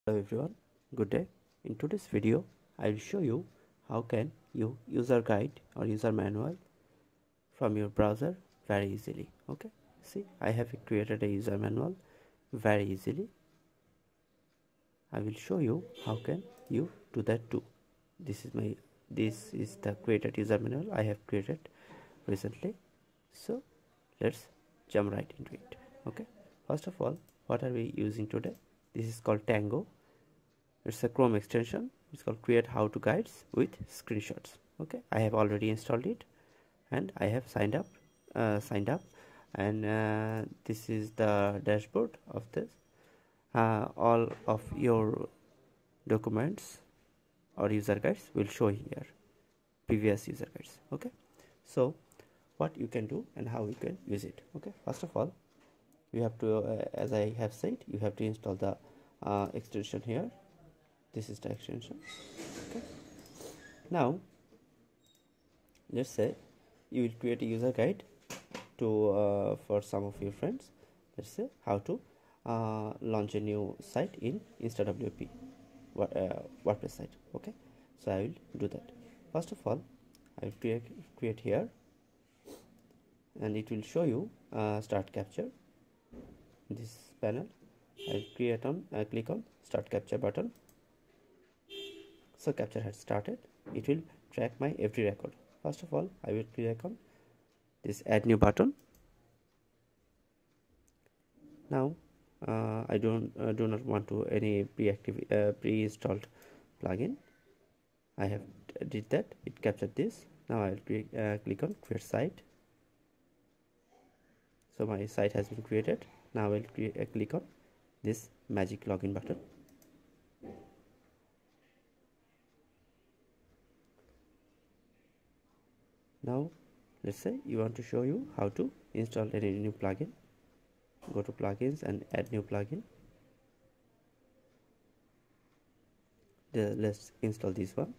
Hello everyone, good day. In today's video, I will show you how can you user guide or user manual from your browser very easily. Okay, see, I have created a user manual very easily. I will show you how can you do that too. This is the created user manual I have created recently. So let's jump right into it. Okay, first of all, what are we using today? This is called Tango. It's a Chrome extension. It's called create how to guides with screenshots. Okay, I have already installed it and I have signed up and this is the dashboard of this. All of your documents or user guides will show here, previous user guides. Okay, so what you can do and how you can use it. Okay, first of all, you have to as I have said, you have to install the extension here. This is the extension. Okay, now let's say you will create a user guide to for some of your friends. Let's say how to launch a new site in InstaWP WordPress site. Okay, so I will do that. First of all, I will create here, and it will show you start capture. This panel, I will click on start capture button. So capture has started. It will track my every record. First of all, I will click on this add new button. Now I do not want to any pre-installed plugin. I have did that. It captured this. Now I will click on create site. So my site has been created. Now I will click on this magic login button. Now let's say you want to show you how to install any new plugin. Go to plugins and add new plugin. Let's install this one.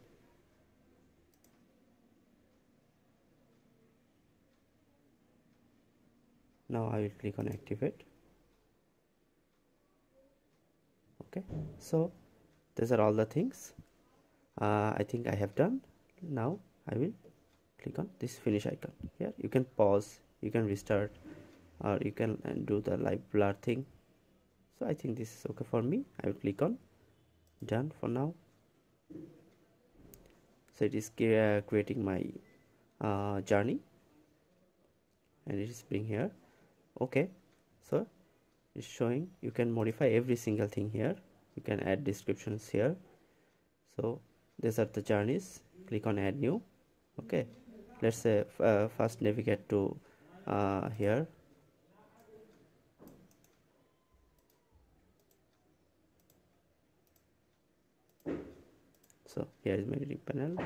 Now I will click on activate. Okay, so these are all the things I think I have done. Now I will click on this finish icon. Here you can pause, you can restart, or you can do the live blur thing. So I think this is okay for me. I will click on done for now. So it is creating my journey, and it is being here. Okay, so it's showing you can modify every single thing here. You can add descriptions here. So these are the journeys. Click on add new. Okay, let's say first navigate to here. So here is my reading panel.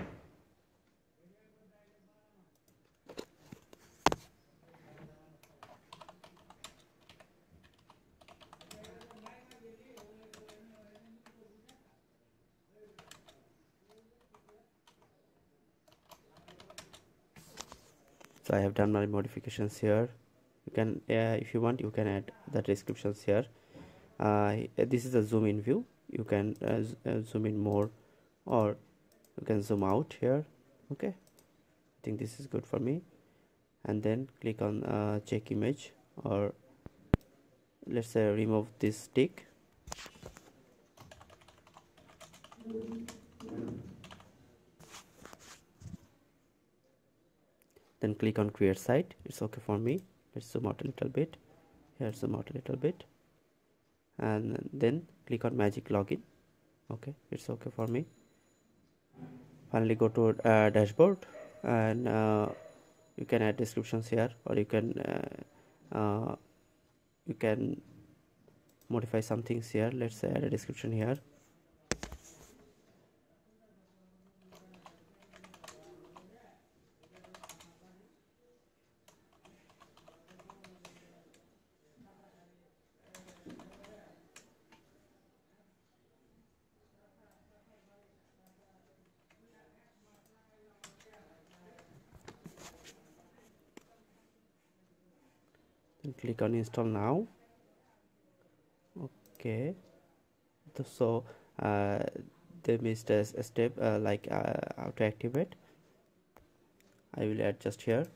So I have done my modifications here. You can if you want, you can add the descriptions here. This is a zoom in view. You can zoom in more, or you can zoom out here. Okay, I think this is good for me. And then click on check image, or let's say remove this tick. Then click on create site. It's okay for me. Let's zoom out a little bit. Here, zoom out a little bit, and then click on magic login. Okay, it's okay for me. Finally go to dashboard, and you can add descriptions here, or you can modify some things here. Let's say add a description here. Then click on install now. Okay, So they missed a step like how to activate. I will add just here.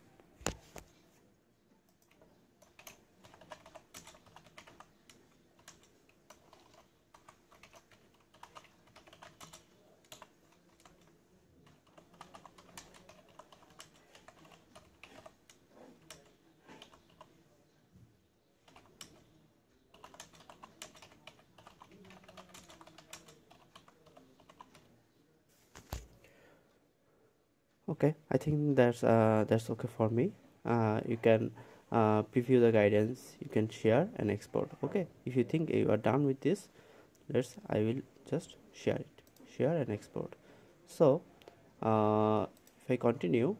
Okay, I think that's okay for me. You can preview the guidance, you can share and export. Okay, if you think you are done with this, I will just share and export. So if I continue,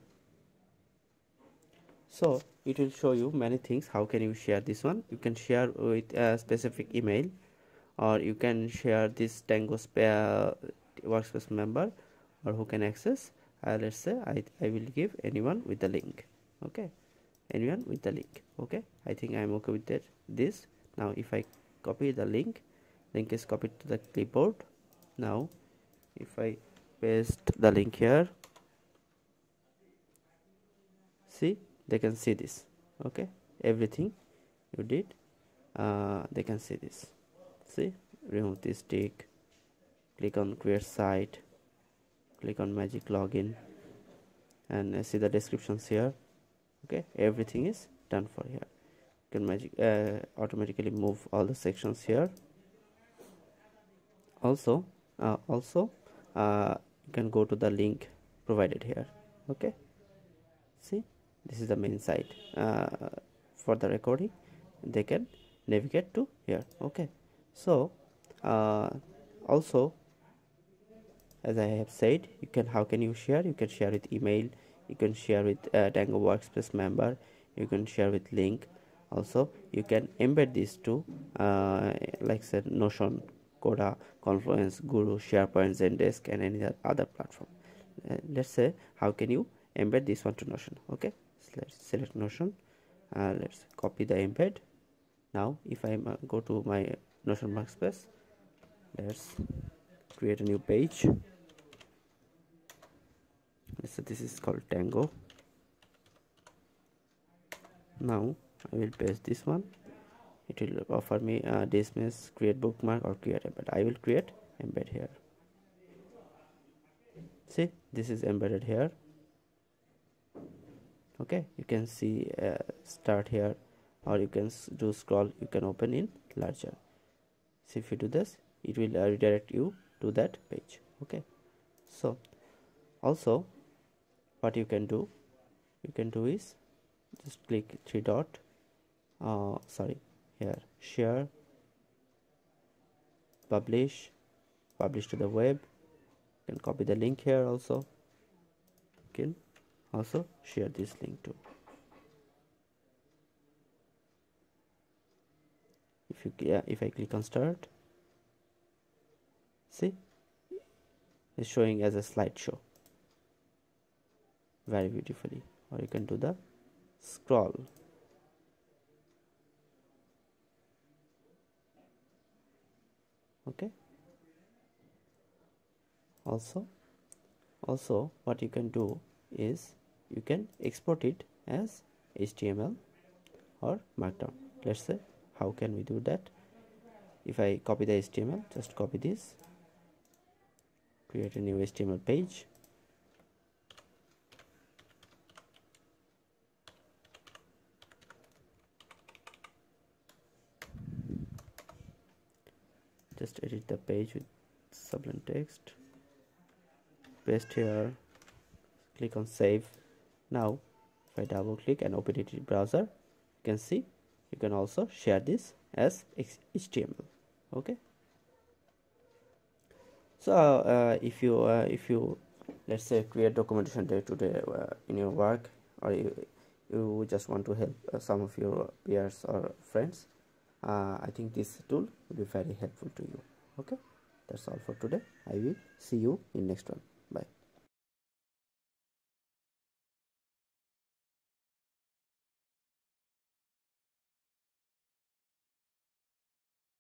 so it will show you many things. How can you share this one? You can share with a specific email, or you can share this Tango workspace member, or who can access. Let's say I will give anyone with the link. Okay, anyone with the link. Okay, I think I'm okay with that. This now, if I copy the link is copied to the clipboard. Now if I paste the link here, see, they can see this. Okay, everything you did, they can see this. See, remove this tick, click on create site, click on magic login, and see the descriptions here. Okay, everything is done for here. You can magic automatically move all the sections here. Also you can go to the link provided here. Okay, see, this is the main site. For the recording, they can navigate to here. Okay, so also, as I have said, you can, how can you share? You can share with email, you can share with Tango workspace member, you can share with link. Also you can embed these to like said Notion, Coda, Confluence, Guru, SharePoint, Zendesk, and any other platform. Let's say, how can you embed this one to Notion? Okay, so let's select Notion. Let's copy the embed. Now if I go to my Notion workspace, let's create a new page. So this is called Tango. Now I will paste this one. It will offer me dismiss, create bookmark, or create embed. I will create embed here. See, this is embedded here. Okay, you can see start here, or you can do scroll, you can open in larger. So if you do this, it will redirect you to that page. Okay, so also what you can do is just click three dot, here, share, publish to the web. You can copy the link here. Also you can also share this link too. If I click on start, see, it's showing as a slideshow very beautifully. Or you can do the scroll. Okay, also what you can do is you can export it as HTML or Markdown. Let's say, how can we do that? If I copy the HTML, just copy this, create a new HTML page, just edit the page with sublime text, paste here, click on save. Now if I double click and open it in browser, you can see you can also share this as HTML. Okay, so if you let's say create documentation day to day in your work, or you just want to help some of your peers or friends, I think this tool will be very helpful to you. Okay, that's all for today. I will see you in next one.